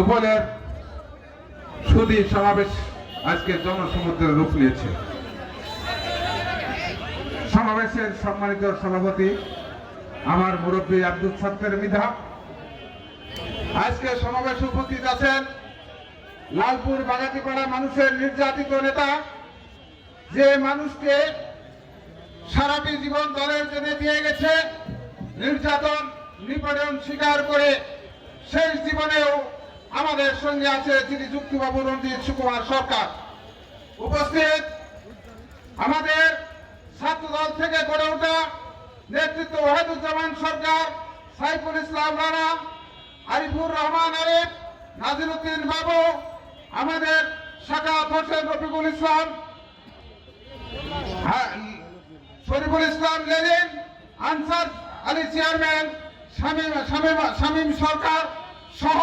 দুপুরের সুদী সমাবেশ আজকে জনসমুদ্রের রূপ নিয়েছে। সমাবেশের সম্মানিত সভাপতি আমার মুরব্বী আব্দুল সত্তার মৃধা, আজকে সমাবেশে উপস্থিত আছেন লালপুর বাগাতিপাড়া মানুষের নির্যাতিত নেতা, যে মানুষকে সারাটি জীবন দলের জন্য দিয়ে গেছে, নির্যাতন নিপীড়ন স্বীকার করে শেষ জীবনেও আমাদের সঙ্গে আছে যিনি যুক্তিবাবু রঞ্জিত সুকুমার সরকার। উপস্থিত আমাদের ছাত্রদল থেকে গড়ে ওঠা নেতৃত্ব ওয়াহিদুজ্জামান সরকার, সাইফুল ইসলাম রানা, আরিফুর রহমান আরিফ, নাজিরউদ্দিন বাবু, আমাদের শাখাত হোসেন রফিকুল ইসলাম, শরীফুল ইসলাম লেনিন, আনসার আলী চেয়ারম্যান, শামীম সরকার সহ